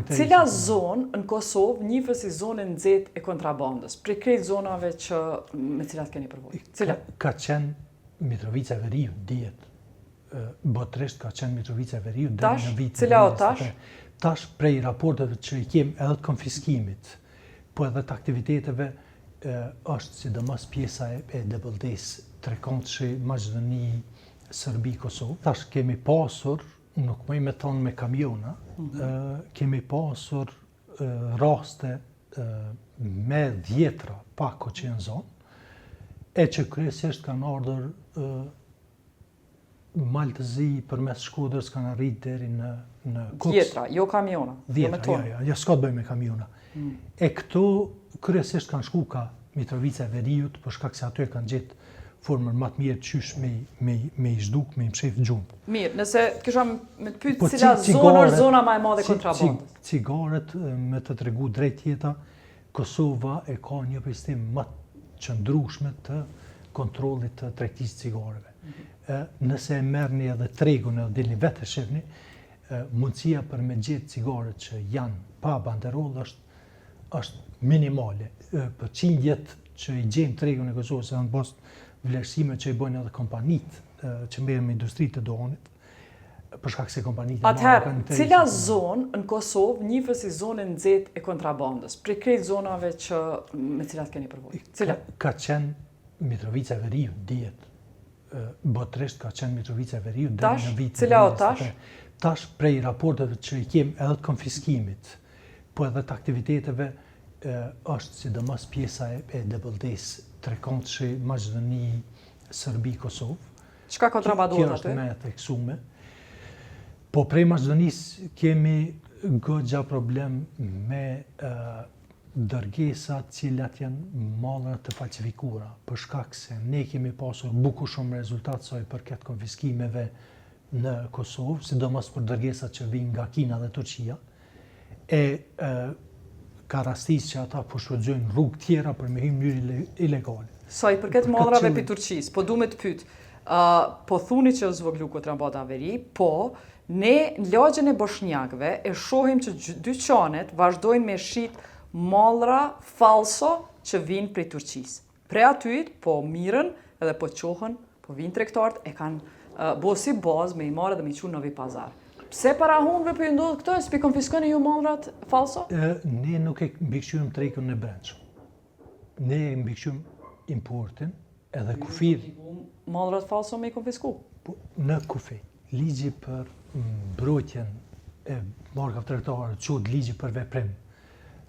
Cila zonë në Kosovë njifë si zonën nxehtë e kontrabandës, prej krejt zonave me cilat keni përvojë? Cila? Ka qenë Mitrovica e Veriut, dihet. Botërisht ka qenë Mitrovica e Veriut deri në vitin. Cila o tash? Tash prej raporteve që i kem edhe të konfiskimit, po edhe të aktiviteteve, është sidomos pjesa e debëldes trekontshi Maqedoni, Serbi, Kosovë. Tash kemi pasur, nuk mëj me thonë me kamiona, kemi pasur raste me dhjetra pako që në zonë, e që kryesisht kanë ardhur Maltëzi përmes Shkodrës kanë arrit deri në Kuks. Dhjetra, jo kamiona. Dhjetra, ja s'ka të bëj me kamiona. E këto kryesisht kanë shku ka Mitrovica e Veriut, për shkak se aty e kanë gjetë formën më të mirë qysh me i zhduk, me i mshef gjumë. Mirë, nëse kisha me të pyet cila zonë është zona më e madhe kontrabandës. Cigaret, me të tregu drejt jeta, Kosova e ka një sistem më të qëndrueshme të kontrollit të tregtisë cigareve. Nëse e merrni edhe tregun edhe dilni vetë e shihni, mundësia për me gjetë cigaret që janë pa banderoll është minimale. Për qindjet që i gjejmë tregun e Kosovës janë post vlerësime që i bëjnë edhe kompanitë që merren me industritë të doganit, për shkak se kompanitë Atëherë, cila zonë në Kosovë njifë si zonën nxehtë e kontrabandës, prej krejt zonave me cilat keni përvojë? Cila? Ka qenë Mitrovica e Veriut, dihet. Botërisht ka qenë Mitrovica e Veriut deri në vitin. Cila o tash? Tash prej raporteve që i kem edhe të konfiskimit, po edhe të aktiviteteve, është sidomos pjesa e debëldes trekontshi Maqedoni, Serbi, Kosovë. Çka kontrabandohet aty? Kjo është me theksume. Po prej Maqedonisë kemi goxha problem me dërgesat cilat janë mallra të falsifikuara, për shkak se ne kemi pasur bukur shumë rezultat sa i përket konfiskimeve në Kosovë, sidomos për dërgesat që vijnë nga Kina dhe Turqia, ka rastis që ata po shfrytëzojnë rrugë tjera për me hyrë në mënyrë ilegale. Sa i përket mallrave për Turqisë, po du me të pyet, po thuni që zvoglu kontrabanda veri, po ne në lagjen e boshnjakëve e shohim që dyqanet vazhdojnë me shit mallra falso që vinë prej Turqisë. Prej aty po mirën edhe po qohën, po vinë tregtarët e kanë bo si bazë me i marrë dhe me i qunë në vi pazar. Pse para hunve për ju ndodhë këto e s'pi konfiskoni ju mallrat falso? Ne nuk e mbikëqyrim tregën e brendshëm. Ne e mbikëqyrim importin edhe kufir. Mallrat falso me i konfisku? Në kufi. Ligji për mbrojtjen e markave tregtare quhet ligji për veprim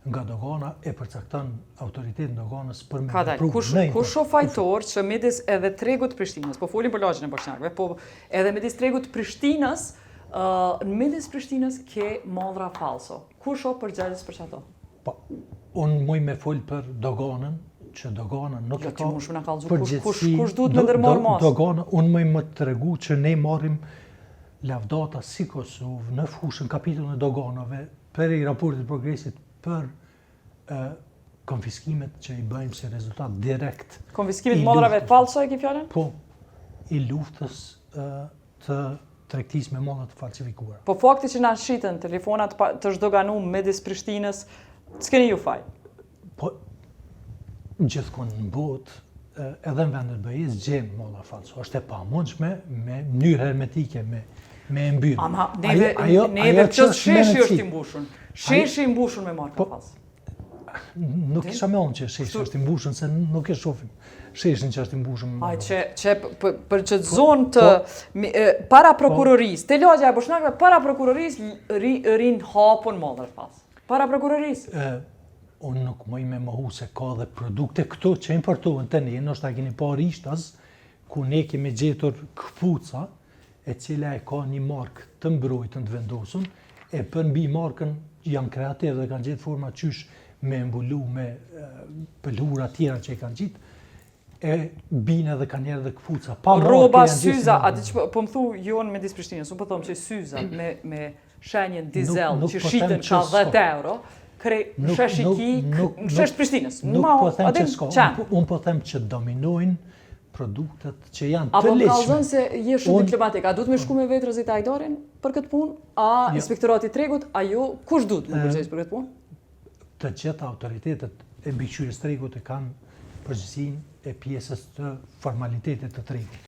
nga dogana e përcakton autoritetin doganës për me vepruar. Kush o fajtor që midis edhe tregut Prishtinës, po folim për lagjen e boshnjakëve, po edhe midis tregut Prishtinës, në midis Prishtinës ke mallra falso. Kush o përgjegjës për çato? Po, unë muj me fol për doganën, që dogana nuk e ka përgjegjësi. Kush duhet me ndërmarr mas? Dogana, unë muj më tregu që ne marrim lavdata si Kosovë në fushën kapitullin e doganave për i raportit progresit për konfiskimet që i bëjmë si rezultat direkt. Konfiskimet mallrave falso e ki fjalën? Po, i luftës të tregtisë me mallra të falsifikuara. Po fakti që na shiten telefonat të zhdoganuar midis Prishtinës, s'keni ju faj? Po, gjithkohë në botë, edhe në vendet bëjës, gjemë mallra falso. Është e pamundshme me mënyrë hermetike, me e mbyllë. Ama, neve që sheshi është i mbushur. Sheshi i mbushur me marka falso. Nuk isha me onë që sheshi është i mbushur, se nuk e shohim sheshin që është i mbushur me marka. Për që zonë të para prokurorisë, te lagja e boshnjakëve, para prokurorisë rinë hapun mallra falso. Para prokurorisë. Unë nuk mëj me mohu se ka dhe produkte këto që importohen të ne, nështë ta keni parë ishtas, ku ne kemi gjetur këpuca, e cila e ka një markë të mbrojtën të vendosën, e për mbi markën janë kreativë dhe kanë gjetë forma qysh me mbulu, me pëllura tjera që i kanë gjitë, e bine dhe kanë njerë dhe këpuca. Roba syza, po më thu jonë me disë Prishtinës, unë po thomë që syza me shenjen dizel që shiten ka 10 euro, shesh Prishtinës. Nuk po them që s'ka, unë po them që dominojnë produktet që janë të Apo lehtëshme. kallëzon se je shumë diplomatik, a duhet me shku me vetë rëzitajtorin për këtë punë? A inspektorati tregut, a jo, kush duhet me përgjegjës për këtë punë? Të gjitha autoritetet e mbikëqyrjes tregut e kanë përgjegjësinë e pjesës të formalitetit të tregut.